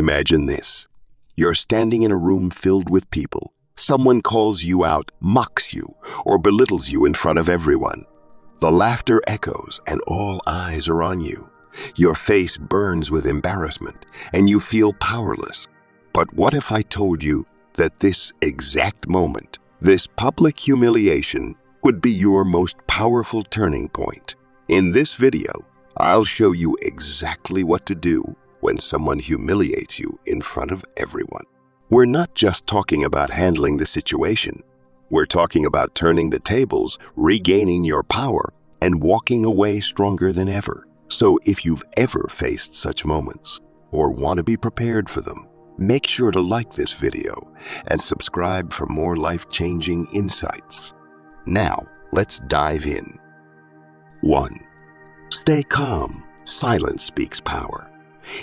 Imagine this. You're standing in a room filled with people. Someone calls you out, mocks you, or belittles you in front of everyone. The laughter echoes and all eyes are on you. Your face burns with embarrassment and you feel powerless. But what if I told you that this exact moment, this public humiliation, could be your most powerful turning point? In this video, I'll show you exactly what to do when someone humiliates you in front of everyone. We're not just talking about handling the situation. We're talking about turning the tables, regaining your power, and walking away stronger than ever. So if you've ever faced such moments or want to be prepared for them, make sure to like this video and subscribe for more life-changing insights. Now, let's dive in. 1. Stay calm. Silence speaks power.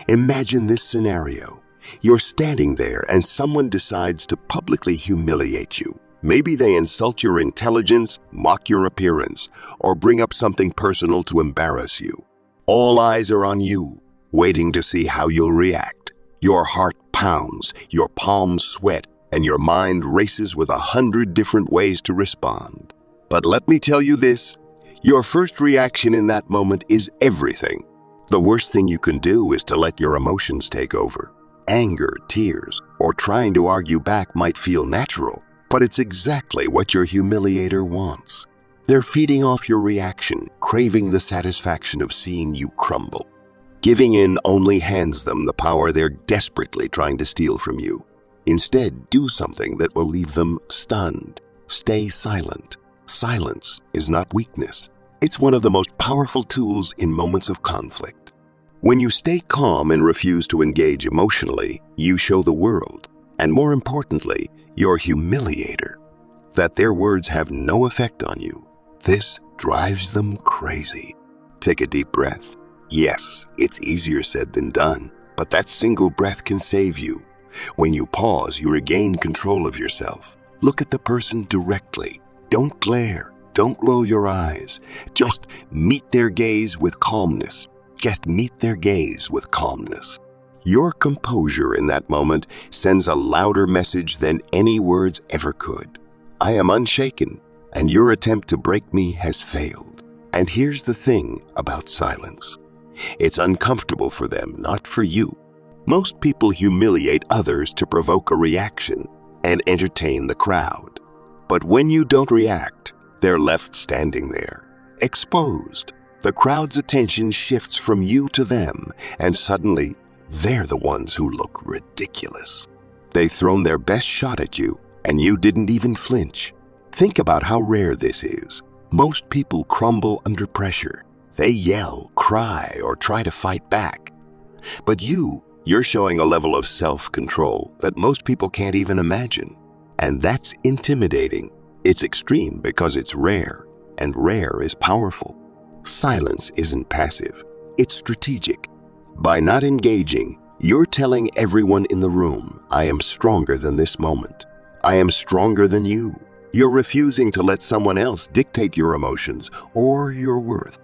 Imagine this scenario. You're standing there and someone decides to publicly humiliate you. Maybe they insult your intelligence, mock your appearance, or bring up something personal to embarrass you. All eyes are on you, waiting to see how you'll react. Your heart pounds, your palms sweat, and your mind races with 100 different ways to respond. But let me tell you this, your first reaction in that moment is everything. The worst thing you can do is to let your emotions take over. Anger, tears, or trying to argue back might feel natural, but it's exactly what your humiliator wants. They're feeding off your reaction, craving the satisfaction of seeing you crumble. Giving in only hands them the power they're desperately trying to steal from you. Instead, do something that will leave them stunned. Stay silent. Silence is not weakness. It's one of the most powerful tools in moments of conflict. When you stay calm and refuse to engage emotionally, you show the world, and more importantly, your humiliator, that their words have no effect on you. This drives them crazy. Take a deep breath. Yes, it's easier said than done, but that single breath can save you. When you pause, you regain control of yourself. Look at the person directly. Don't glare. Don't roll your eyes. Just meet their gaze with calmness. Just meet their gaze with calmness. Your composure in that moment sends a louder message than any words ever could. I am unshaken, and your attempt to break me has failed. And here's the thing about silence. It's uncomfortable for them, not for you. Most people humiliate others to provoke a reaction and entertain the crowd. But when you don't react, they're left standing there, exposed. The crowd's attention shifts from you to them, and suddenly, they're the ones who look ridiculous. They've thrown their best shot at you, and you didn't even flinch. Think about how rare this is. Most people crumble under pressure. They yell, cry, or try to fight back. But you're showing a level of self-control that most people can't even imagine. And that's intimidating. It's extreme because it's rare, and rare is powerful. Silence isn't passive, it's strategic. By not engaging, you're telling everyone in the room, I am stronger than this moment. I am stronger than you. You're refusing to let someone else dictate your emotions or your worth.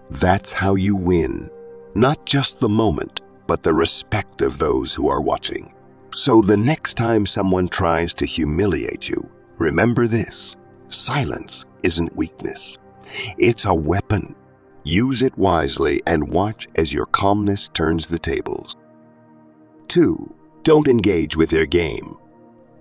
That's how you win. Not just the moment, but the respect of those who are watching. So the next time someone tries to humiliate you, remember this. Silence isn't weakness. It's a weapon. Use it wisely and watch as your calmness turns the tables. 2. Don't engage with their game.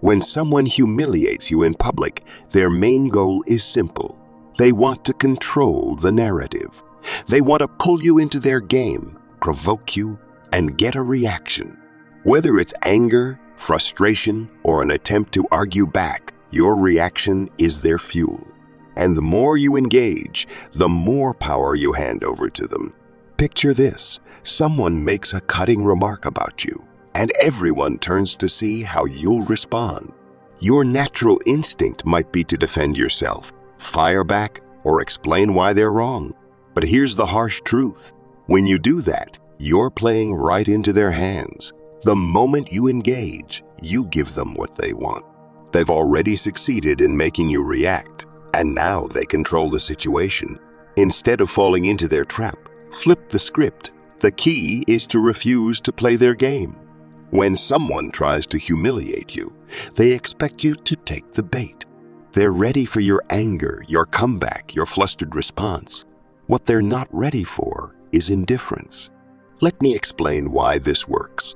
When someone humiliates you in public, their main goal is simple. They want to control the narrative. They want to pull you into their game, provoke you, and get a reaction. Whether it's anger, frustration, or an attempt to argue back, your reaction is their fuel. And the more you engage, the more power you hand over to them. Picture this. Someone makes a cutting remark about you, and everyone turns to see how you'll respond. Your natural instinct might be to defend yourself, fire back, or explain why they're wrong. But here's the harsh truth. When you do that, you're playing right into their hands. The moment you engage, you give them what they want. They've already succeeded in making you react, and now they control the situation. Instead of falling into their trap, flip the script. The key is to refuse to play their game. When someone tries to humiliate you, they expect you to take the bait. They're ready for your anger, your comeback, your flustered response. What they're not ready for is indifference. Let me explain why this works.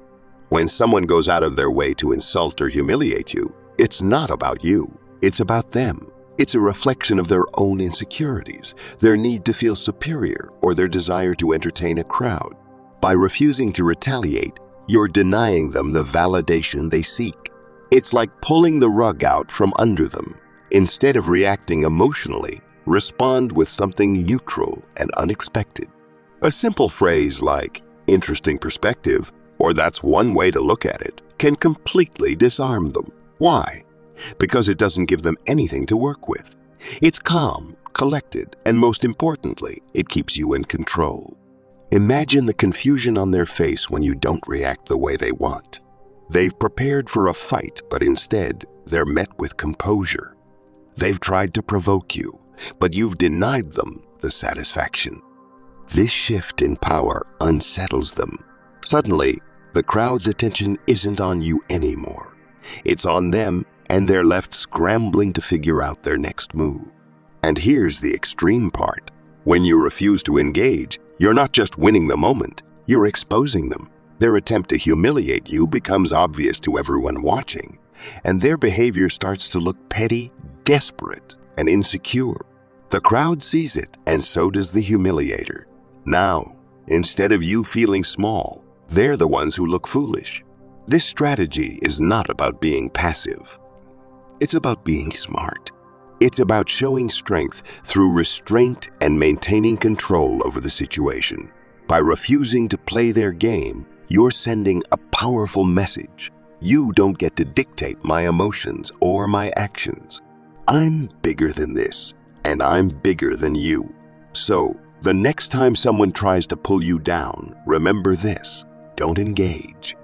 When someone goes out of their way to insult or humiliate you, it's not about you, it's about them. It's a reflection of their own insecurities, their need to feel superior, or their desire to entertain a crowd. By refusing to retaliate, you're denying them the validation they seek. It's like pulling the rug out from under them. Instead of reacting emotionally, respond with something neutral and unexpected. A simple phrase like, "interesting perspective," or "that's one way to look at it," can completely disarm them. Why? Because it doesn't give them anything to work with. It's calm, collected, and most importantly, it keeps you in control. Imagine the confusion on their face when you don't react the way they want. They've prepared for a fight, but instead, they're met with composure. They've tried to provoke you, but you've denied them the satisfaction. This shift in power unsettles them. Suddenly, the crowd's attention isn't on you anymore. It's on them, and they're left scrambling to figure out their next move. And here's the extreme part. When you refuse to engage, you're not just winning the moment, you're exposing them. Their attempt to humiliate you becomes obvious to everyone watching, and their behavior starts to look petty, desperate, and insecure. The crowd sees it, and so does the humiliator. Now, instead of you feeling small, they're the ones who look foolish. This strategy is not about being passive. It's about being smart. It's about showing strength through restraint and maintaining control over the situation. By refusing to play their game, you're sending a powerful message. You don't get to dictate my emotions or my actions. I'm bigger than this, and I'm bigger than you. So, the next time someone tries to pull you down, remember this: don't engage.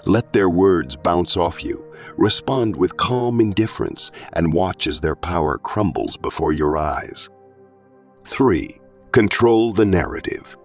Let their words bounce off you. Respond with calm indifference and watch as their power crumbles before your eyes. 3. Control the narrative.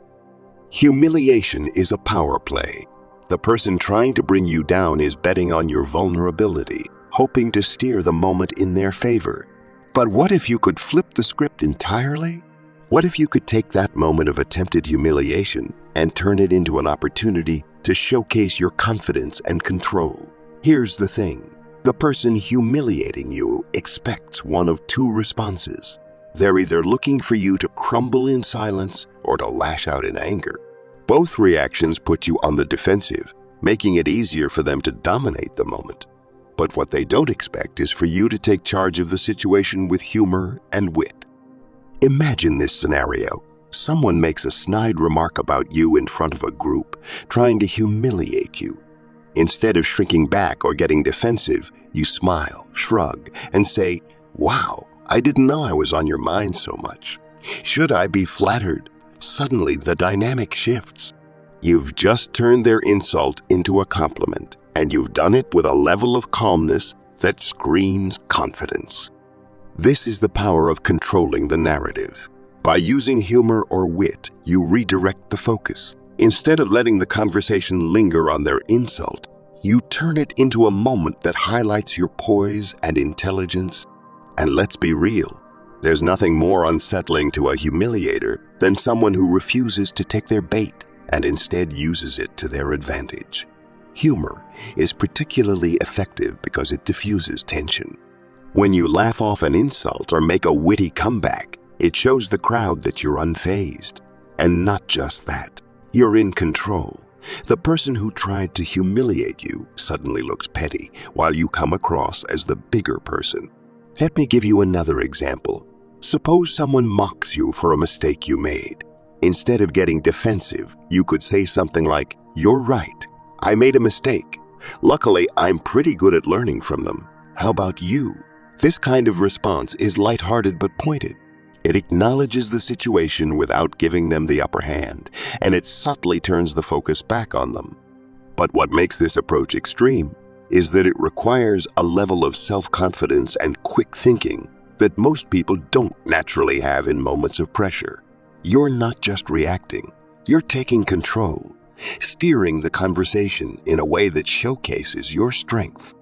Humiliation is a power play. The person trying to bring you down is betting on your vulnerability, hoping to steer the moment in their favor. But what if you could flip the script entirely? What if you could take that moment of attempted humiliation and turn it into an opportunity to showcase your confidence and control? Here's the thing. The person humiliating you expects one of two responses. They're either looking for you to crumble in silence or to lash out in anger. Both reactions put you on the defensive, making it easier for them to dominate the moment. But what they don't expect is for you to take charge of the situation with humor and wit. Imagine this scenario. Someone makes a snide remark about you in front of a group, trying to humiliate you. Instead of shrinking back or getting defensive, you smile, shrug, and say, "Wow, I didn't know I was on your mind so much. Should I be flattered?" Suddenly, the dynamic shifts. You've just turned their insult into a compliment, and you've done it with a level of calmness that screams confidence. This is the power of controlling the narrative. By using humor or wit, you redirect the focus. Instead of letting the conversation linger on their insult, you turn it into a moment that highlights your poise and intelligence. And let's be real, there's nothing more unsettling to a humiliator than someone who refuses to take their bait and instead uses it to their advantage. Humor is particularly effective because it diffuses tension. When you laugh off an insult or make a witty comeback, it shows the crowd that you're unfazed. And not just that, you're in control. The person who tried to humiliate you suddenly looks petty, while you come across as the bigger person. Let me give you another example. Suppose someone mocks you for a mistake you made. Instead of getting defensive, you could say something like, "You're right. I made a mistake. Luckily, I'm pretty good at learning from them. How about you?" This kind of response is lighthearted but pointed. It acknowledges the situation without giving them the upper hand, and it subtly turns the focus back on them. But what makes this approach extreme is that it requires a level of self-confidence and quick thinking that most people don't naturally have in moments of pressure. You're not just reacting, you're taking control. steering the conversation in a way that showcases your strength.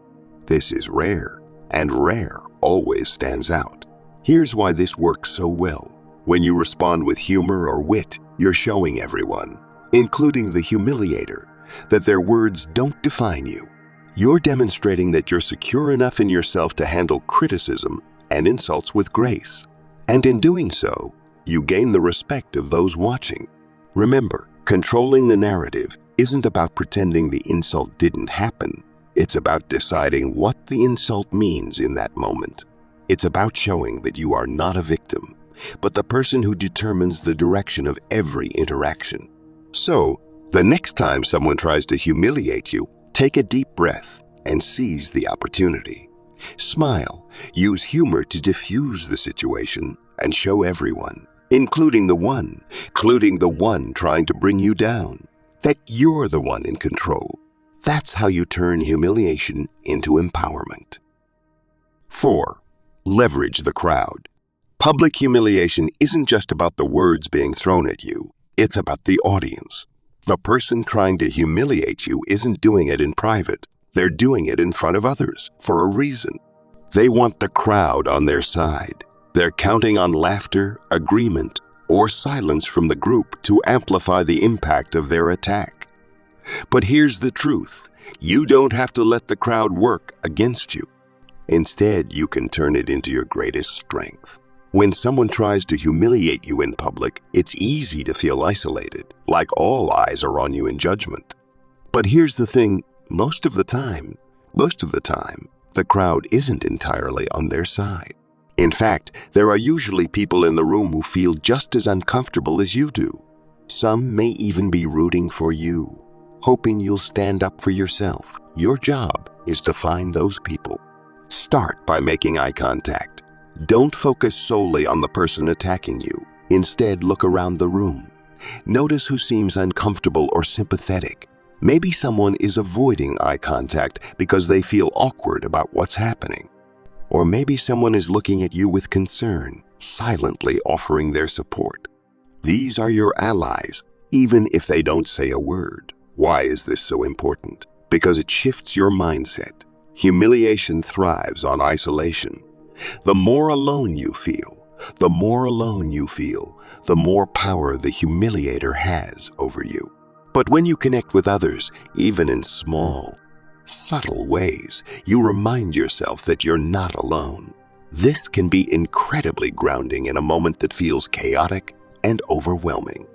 This is rare, and rare always stands out. Here's why this works so well. When you respond with humor or wit, you're showing everyone, including the humiliator, that their words don't define you. You're demonstrating that you're secure enough in yourself to handle criticism and insults with grace. And in doing so, you gain the respect of those watching. Remember, controlling the narrative isn't about pretending the insult didn't happen. It's about deciding what the insult means in that moment. It's about showing that you are not a victim, but the person who determines the direction of every interaction. So, the next time someone tries to humiliate you, take a deep breath and seize the opportunity. Smile, use humor to diffuse the situation and show everyone, including the one trying to bring you down, that you're the one in control. That's how you turn humiliation into empowerment. 4. Leverage the crowd. Public humiliation isn't just about the words being thrown at you, it's about the audience. The person trying to humiliate you isn't doing it in private. They're doing it in front of others for a reason. They want the crowd on their side. They're counting on laughter, agreement, or silence from the group to amplify the impact of their attack. But here's the truth. You don't have to let the crowd work against you. Instead, you can turn it into your greatest strength. When someone tries to humiliate you in public, it's easy to feel isolated, like all eyes are on you in judgment. But here's the thing, most of the time, the crowd isn't entirely on their side. In fact, there are usually people in the room who feel just as uncomfortable as you do. Some may even be rooting for you, hoping you'll stand up for yourself. Your job is to find those people. Start by making eye contact. Don't focus solely on the person attacking you. Instead, look around the room. Notice who seems uncomfortable or sympathetic. Maybe someone is avoiding eye contact because they feel awkward about what's happening. Or maybe someone is looking at you with concern, silently offering their support. These are your allies, even if they don't say a word. Why is this so important? Because it shifts your mindset. Humiliation thrives on isolation. The more alone you feel, the more power the humiliator has over you. But when you connect with others, even in small, subtle ways, you remind yourself that you're not alone. This can be incredibly grounding in a moment that feels chaotic and overwhelming.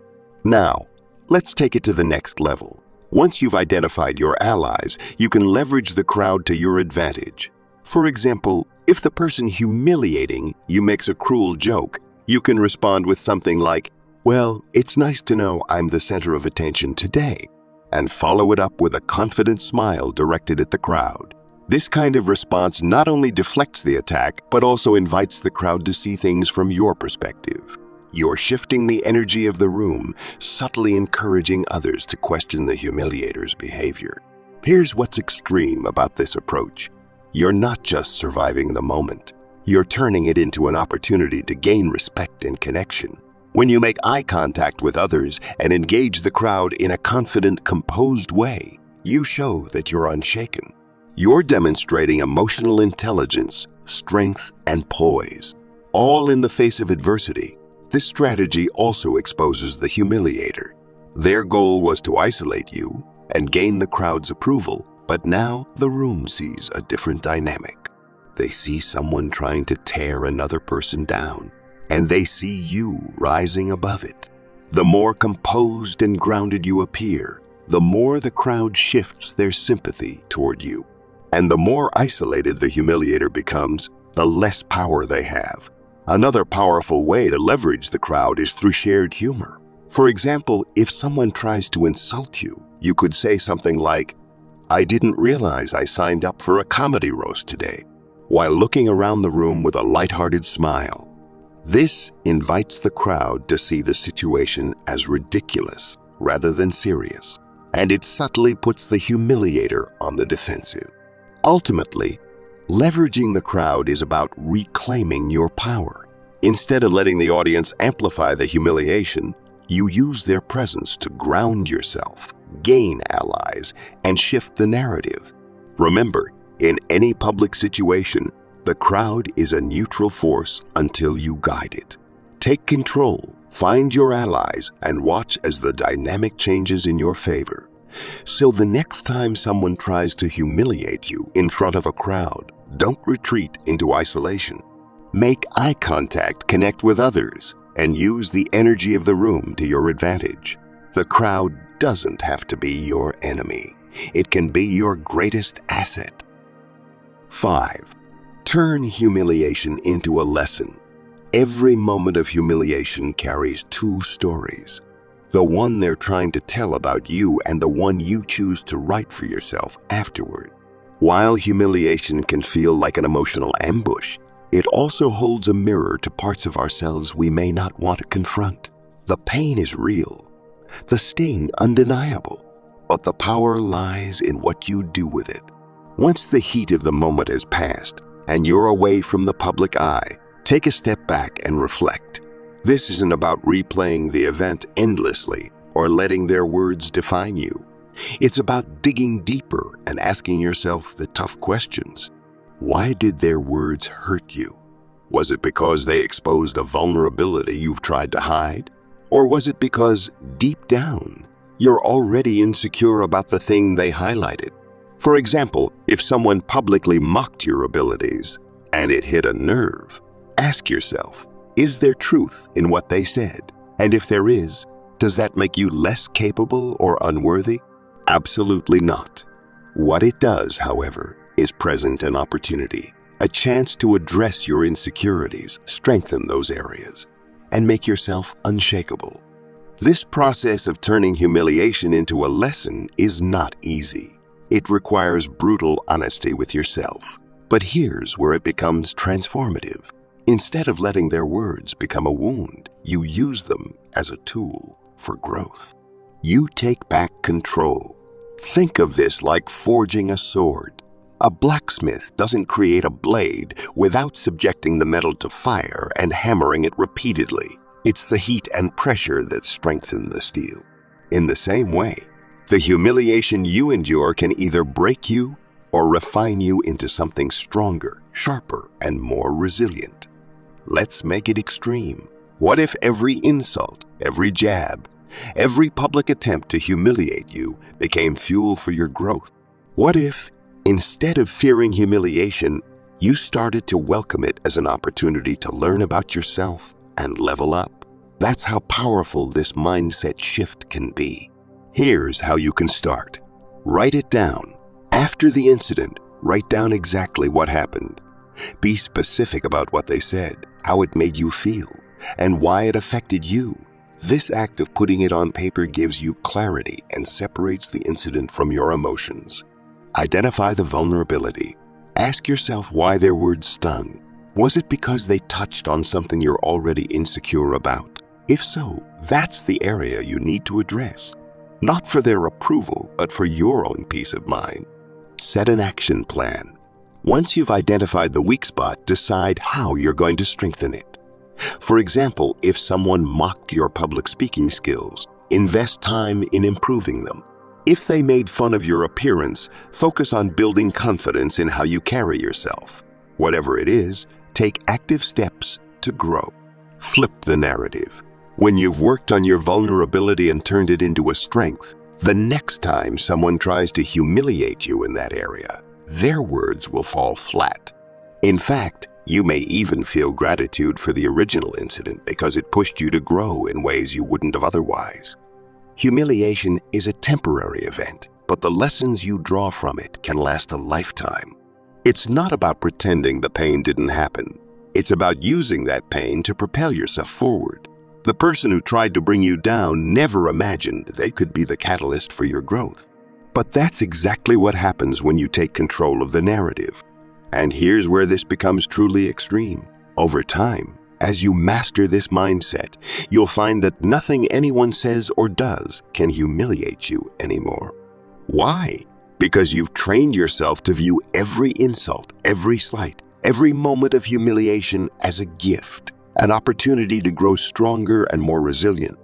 Now, let's take it to the next level. Once you've identified your allies, you can leverage the crowd to your advantage. For example, if the person humiliating you makes a cruel joke, you can respond with something like, "Well, it's nice to know I'm the center of attention today," and follow it up with a confident smile directed at the crowd. This kind of response not only deflects the attack, but also invites the crowd to see things from your perspective. You're shifting the energy of the room, subtly encouraging others to question the humiliator's behavior. Here's what's extreme about this approach. You're not just surviving the moment. You're turning it into an opportunity to gain respect and connection. When you make eye contact with others and engage the crowd in a confident, composed way, you show that you're unshaken. You're demonstrating emotional intelligence, strength, and poise, all in the face of adversity. This strategy also exposes the humiliator. Their goal was to isolate you and gain the crowd's approval, but now the room sees a different dynamic. They see someone trying to tear another person down, and they see you rising above it. The more composed and grounded you appear, the more the crowd shifts their sympathy toward you. And the more isolated the humiliator becomes, the less power they have. Another powerful way to leverage the crowd is through shared humor. For example, if someone tries to insult you, you could say something like, "I didn't realize I signed up for a comedy roast today," while looking around the room with a lighthearted smile. This invites the crowd to see the situation as ridiculous rather than serious, and it subtly puts the humiliator on the defensive. Ultimately, leveraging the crowd is about reclaiming your power. Instead of letting the audience amplify the humiliation, you use their presence to ground yourself, gain allies, and shift the narrative. Remember, in any public situation, the crowd is a neutral force until you guide it. Take control, find your allies, and watch as the dynamic changes in your favor. So the next time someone tries to humiliate you in front of a crowd, don't retreat into isolation. Make eye contact, connect with others, and use the energy of the room to your advantage. The crowd doesn't have to be your enemy. It can be your greatest asset. 5. Turn humiliation into a lesson. Every moment of humiliation carries two stories. The one they're trying to tell about you and the one you choose to write for yourself afterward. While humiliation can feel like an emotional ambush, it also holds a mirror to parts of ourselves we may not want to confront. The pain is real, the sting undeniable, but the power lies in what you do with it. Once the heat of the moment has passed and you're away from the public eye, take a step back and reflect. This isn't about replaying the event endlessly or letting their words define you. It's about digging deeper and asking yourself the tough questions. Why did their words hurt you? Was it because they exposed a vulnerability you've tried to hide? Or was it because, deep down, you're already insecure about the thing they highlighted? For example, if someone publicly mocked your abilities and it hit a nerve, ask yourself, is there truth in what they said? And if there is, does that make you less capable or unworthy? Absolutely not. What it does, however, is present an opportunity, a chance to address your insecurities, strengthen those areas, and make yourself unshakable. This process of turning humiliation into a lesson is not easy. It requires brutal honesty with yourself. But here's where it becomes transformative. Instead of letting their words become a wound, you use them as a tool for growth. You take back control. Think of this like forging a sword. A blacksmith doesn't create a blade without subjecting the metal to fire and hammering it repeatedly. It's the heat and pressure that strengthen the steel. In the same way, the humiliation you endure can either break you or refine you into something stronger, sharper, and more resilient. Let's make it extreme. What if every insult, every jab, every public attempt to humiliate you became fuel for your growth? What if, instead of fearing humiliation, you started to welcome it as an opportunity to learn about yourself and level up? That's how powerful this mindset shift can be. Here's how you can start. Write it down. After the incident, write down exactly what happened. Be specific about what they said, how it made you feel, and why it affected you. This act of putting it on paper gives you clarity and separates the incident from your emotions. Identify the vulnerability. Ask yourself why their words stung. Was it because they touched on something you're already insecure about? If so, that's the area you need to address. Not for their approval, but for your own peace of mind. Set an action plan. Once you've identified the weak spot, decide how you're going to strengthen it. For example, if someone mocked your public speaking skills, invest time in improving them. If they made fun of your appearance, focus on building confidence in how you carry yourself. Whatever it is, take active steps to grow. Flip the narrative. When you've worked on your vulnerability and turned it into a strength, the next time someone tries to humiliate you in that area, their words will fall flat. In fact, you may even feel gratitude for the original incident because it pushed you to grow in ways you wouldn't have otherwise. Humiliation is a temporary event, but the lessons you draw from it can last a lifetime. It's not about pretending the pain didn't happen. It's about using that pain to propel yourself forward. The person who tried to bring you down never imagined they could be the catalyst for your growth. But that's exactly what happens when you take control of the narrative. And here's where this becomes truly extreme. Over time, as you master this mindset, you'll find that nothing anyone says or does can humiliate you anymore. Why? Because you've trained yourself to view every insult, every slight, every moment of humiliation as a gift, an opportunity to grow stronger and more resilient.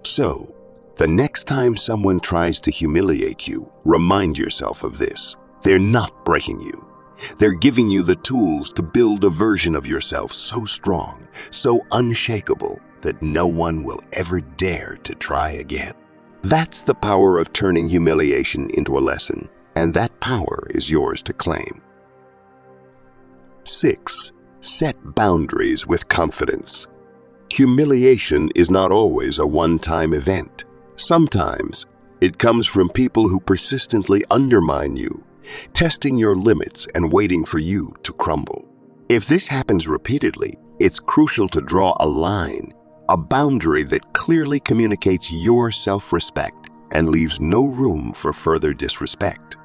So, The next time someone tries to humiliate you, remind yourself of this. They're not breaking you. They're giving you the tools to build a version of yourself so strong, so unshakable, that no one will ever dare to try again. That's the power of turning humiliation into a lesson, and that power is yours to claim. 6. Set boundaries with confidence. Humiliation is not always a one-time event. Sometimes it comes from people who persistently undermine you, testing your limits and waiting for you to crumble. If this happens repeatedly, it's crucial to draw a line, a boundary that clearly communicates your self-respect and leaves no room for further disrespect.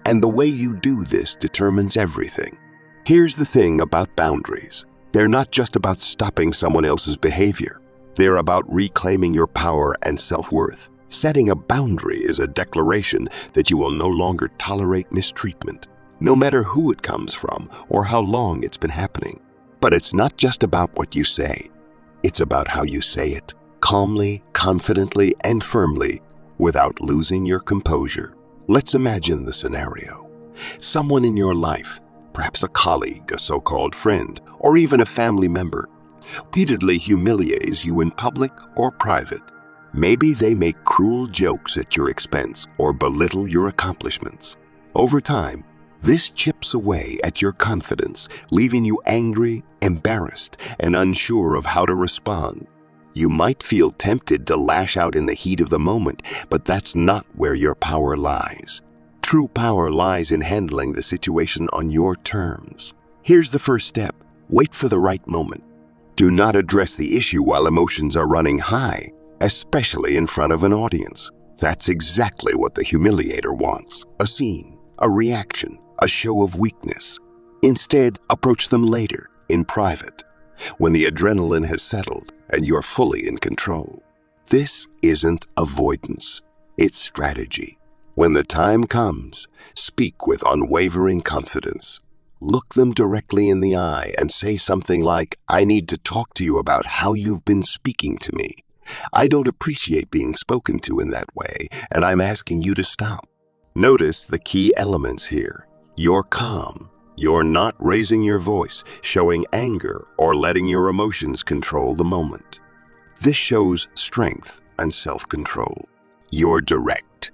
And the way you do this determines everything. Here's the thing about boundaries. They're not just about stopping someone else's behavior. They're about reclaiming your power and self-worth. Setting a boundary is a declaration that you will no longer tolerate mistreatment, no matter who it comes from or how long it's been happening. But it's not just about what you say. It's about how you say it, calmly, confidently, and firmly, without losing your composure. Let's imagine the scenario. Someone in your life, perhaps a colleague, a so-called friend, or even a family member, repeatedly humiliates you in public or private. Maybe they make cruel jokes at your expense or belittle your accomplishments. Over time, this chips away at your confidence, leaving you angry, embarrassed, and unsure of how to respond. You might feel tempted to lash out in the heat of the moment, but that's not where your power lies. True power lies in handling the situation on your terms. Here's the first step. Wait for the right moment. Do not address the issue while emotions are running high, especially in front of an audience. That's exactly what the humiliator wants. A scene, a reaction, a show of weakness. Instead, approach them later, in private, when the adrenaline has settled and you're fully in control. This isn't avoidance, it's strategy. When the time comes, speak with unwavering confidence. Look them directly in the eye and say something like, "I need to talk to you about how you've been speaking to me. I don't appreciate being spoken to in that way, and I'm asking you to stop." Notice the key elements here. You're calm. You're not raising your voice, showing anger, or letting your emotions control the moment. This shows strength and self-control. You're direct.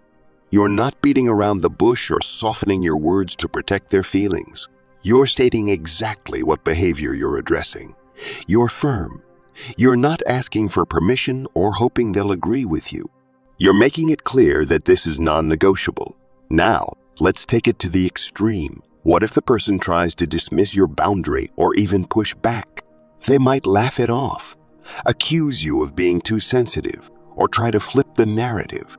You're not beating around the bush or softening your words to protect their feelings. You're stating exactly what behavior you're addressing. You're firm. You're not asking for permission or hoping they'll agree with you. You're making it clear that this is non-negotiable. Now, let's take it to the extreme. What if the person tries to dismiss your boundary or even push back? They might laugh it off, accuse you of being too sensitive, or try to flip the narrative.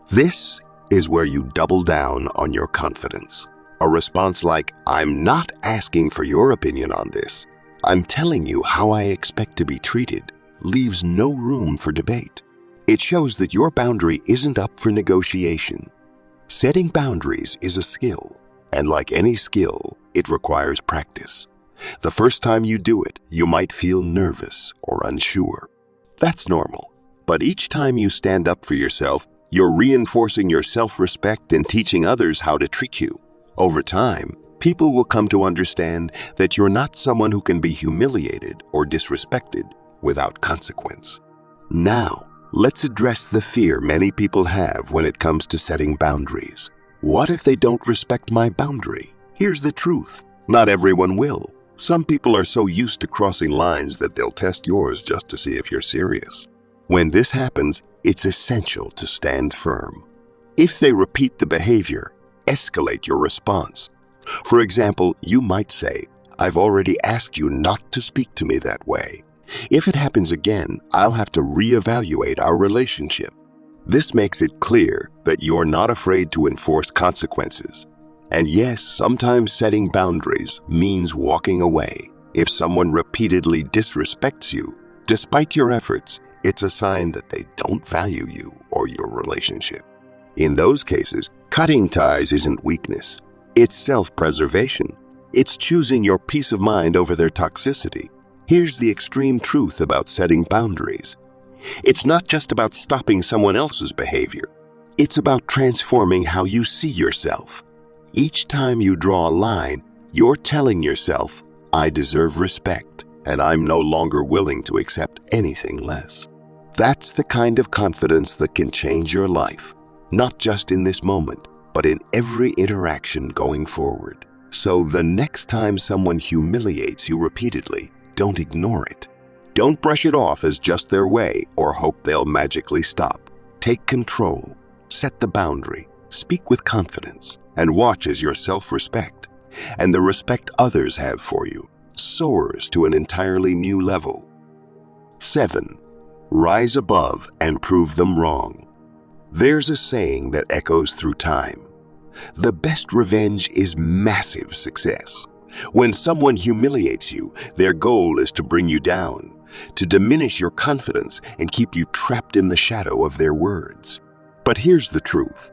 This is where you double down on your confidence. A response like, "I'm not asking for your opinion on this. I'm telling you how I expect to be treated," leaves no room for debate. It shows that your boundary isn't up for negotiation. Setting boundaries is a skill, and like any skill, it requires practice. The first time you do it, you might feel nervous or unsure. That's normal. But each time you stand up for yourself, you're reinforcing your self-respect and teaching others how to treat you. Over time, people will come to understand that you're not someone who can be humiliated or disrespected without consequence. Now, let's address the fear many people have when it comes to setting boundaries. What if they don't respect my boundary? Here's the truth. Not everyone will. Some people are so used to crossing lines that they'll test yours just to see if you're serious. When this happens, it's essential to stand firm. If they repeat the behavior, escalate your response. For example, you might say, "I've already asked you not to speak to me that way. If it happens again, I'll have to reevaluate our relationship." This makes it clear that you're not afraid to enforce consequences. And yes, sometimes setting boundaries means walking away. If someone repeatedly disrespects you, despite your efforts, it's a sign that they don't value you or your relationship. In those cases, cutting ties isn't weakness. It's self-preservation. It's choosing your peace of mind over their toxicity. Here's the extreme truth about setting boundaries. It's not just about stopping someone else's behavior. It's about transforming how you see yourself. Each time you draw a line, you're telling yourself, I deserve respect, and I'm no longer willing to accept anything less. That's the kind of confidence that can change your life, not just in this moment, but in every interaction going forward. So the next time someone humiliates you repeatedly, don't ignore it. Don't brush it off as just their way or hope they'll magically stop. Take control, set the boundary, speak with confidence, and watch as your self-respect and the respect others have for you soars to an entirely new level. 7. Rise above and prove them wrong. There's a saying that echoes through time. The best revenge is massive success. When someone humiliates you, their goal is to bring you down, to diminish your confidence and keep you trapped in the shadow of their words. But here's the truth.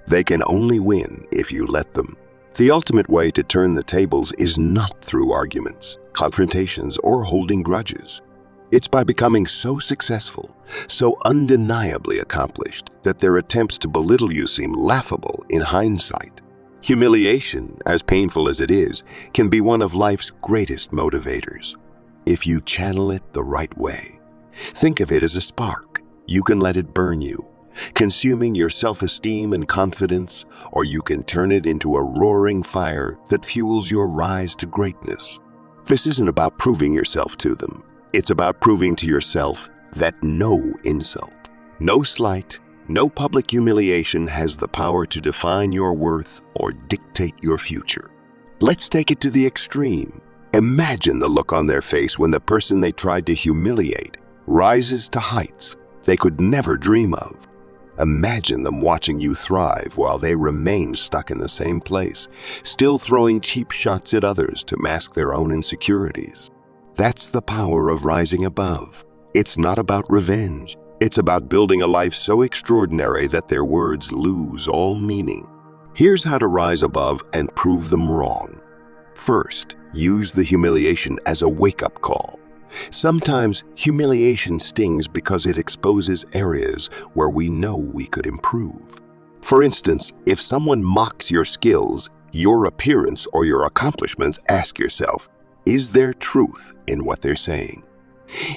They can only win if you let them. The ultimate way to turn the tables is not through arguments, confrontations, or holding grudges. It's by becoming so successful, so undeniably accomplished, that their attempts to belittle you seem laughable in hindsight. Humiliation, as painful as it is, can be one of life's greatest motivators. If you channel it the right way, think of it as a spark. You can let it burn you, consuming your self-esteem and confidence, or you can turn it into a roaring fire that fuels your rise to greatness. This isn't about proving yourself to them. It's about proving to yourself that no insult, no slight, no public humiliation has the power to define your worth or dictate your future. Let's take it to the extreme. Imagine the look on their face when the person they tried to humiliate rises to heights they could never dream of. Imagine them watching you thrive while they remain stuck in the same place, still throwing cheap shots at others to mask their own insecurities. That's the power of rising above. It's not about revenge. It's about building a life so extraordinary that their words lose all meaning. Here's how to rise above and prove them wrong. First, use the humiliation as a wake-up call. Sometimes humiliation stings because it exposes areas where we know we could improve. For instance, if someone mocks your skills, your appearance, or your accomplishments, ask yourself, is there truth in what they're saying?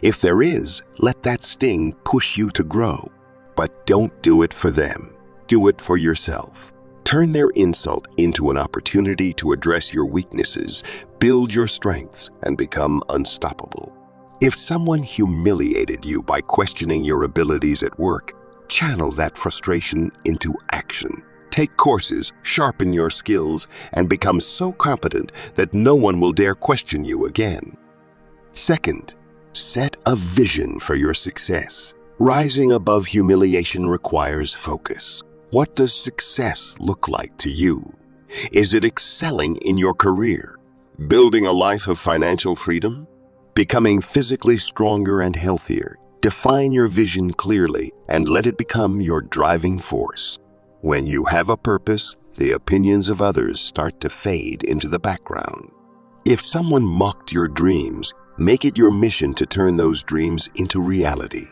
If there is, let that sting push you to grow. But don't do it for them. Do it for yourself. Turn their insult into an opportunity to address your weaknesses, build your strengths, and become unstoppable. If someone humiliated you by questioning your abilities at work, channel that frustration into action. Take courses, sharpen your skills, and become so competent that no one will dare question you again. Second, set a vision for your success. Rising above humiliation requires focus. What does success look like to you? Is it excelling in your career? Building a life of financial freedom? Becoming physically stronger and healthier? Define your vision clearly and let it become your driving force. When you have a purpose, the opinions of others start to fade into the background. If someone mocked your dreams, make it your mission to turn those dreams into reality.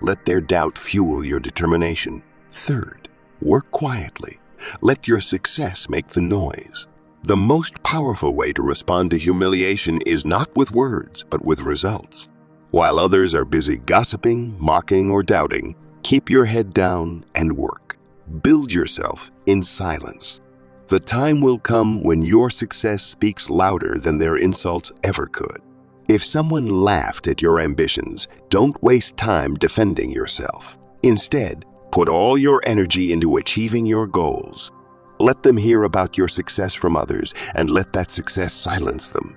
Let their doubt fuel your determination. Third, work quietly. Let your success make the noise. The most powerful way to respond to humiliation is not with words, but with results. While others are busy gossiping, mocking, or doubting, keep your head down and work. Build yourself in silence. The time will come when your success speaks louder than their insults ever could. If someone laughed at your ambitions, don't waste time defending yourself. Instead, put all your energy into achieving your goals. Let them hear about your success from others and let that success silence them.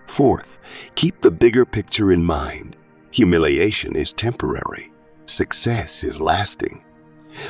Fourth, keep the bigger picture in mind. Humiliation is temporary. Success is lasting.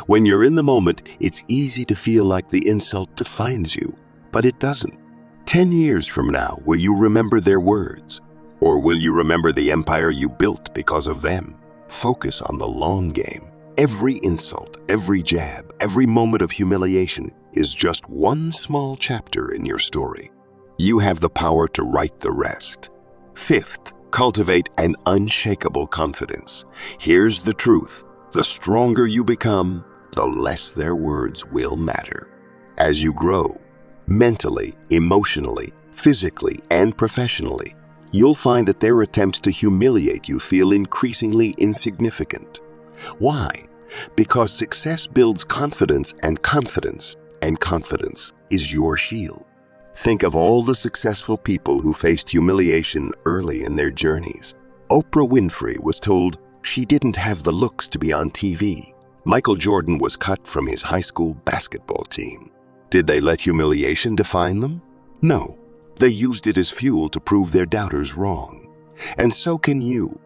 When you're in the moment, it's easy to feel like the insult defines you, but it doesn't. 10 years from now, will you remember their words? Or will you remember the empire you built because of them? Focus on the long game. Every insult, every jab, every moment of humiliation is just one small chapter in your story. You have the power to write the rest. Fifth, cultivate an unshakable confidence. Here's the truth. The stronger you become, the less their words will matter. As you grow, mentally, emotionally, physically, and professionally, you'll find that their attempts to humiliate you feel increasingly insignificant. Why? Because success builds confidence, and confidence is your shield. Think of all the successful people who faced humiliation early in their journeys. Oprah Winfrey was told she didn't have the looks to be on TV. Michael Jordan was cut from his high school basketball team. Did they let humiliation define them? No. They used it as fuel to prove their doubters wrong. And so can you.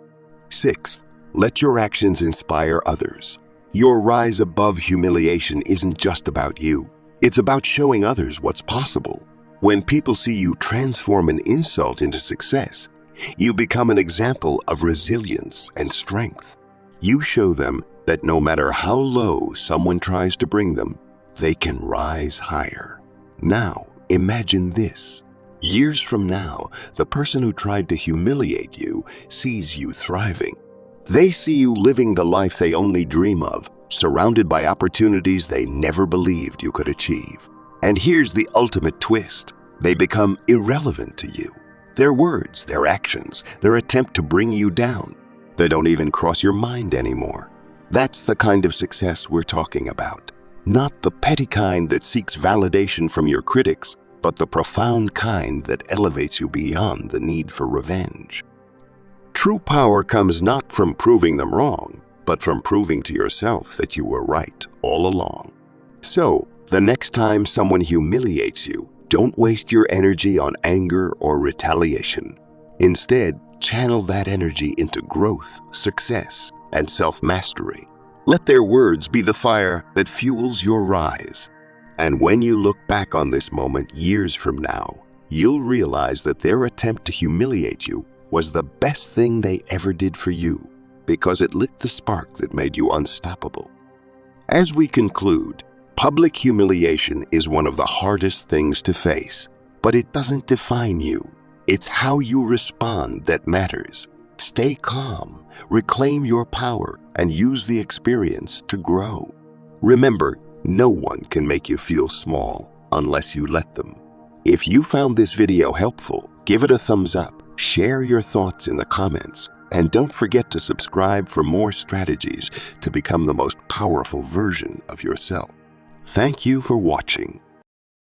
Sixth, let your actions inspire others. Your rise above humiliation isn't just about you. It's about showing others what's possible. When people see you transform an insult into success, you become an example of resilience and strength. You show them that no matter how low someone tries to bring them, they can rise higher. Now, imagine this. Years from now, the person who tried to humiliate you sees you thriving. They see you living the life they only dream of, surrounded by opportunities they never believed you could achieve. And here's the ultimate twist. They become irrelevant to you. Their words, their actions, their attempt to bring you down, they don't even cross your mind anymore. That's the kind of success we're talking about. Not the petty kind that seeks validation from your critics, but the profound kind that elevates you beyond the need for revenge. True power comes not from proving them wrong, but from proving to yourself that you were right all along. So, the next time someone humiliates you, don't waste your energy on anger or retaliation. Instead, channel that energy into growth, success, and self-mastery. Let their words be the fire that fuels your rise. And when you look back on this moment years from now, you'll realize that their attempt to humiliate you was the best thing they ever did for you, because it lit the spark that made you unstoppable. As we conclude, public humiliation is one of the hardest things to face, but it doesn't define you. It's how you respond that matters. Stay calm, reclaim your power, and use the experience to grow. Remember, no one can make you feel small unless you let them. If you found this video helpful, give it a thumbs up, share your thoughts in the comments, and don't forget to subscribe for more strategies to become the most powerful version of yourself. Thank you for watching.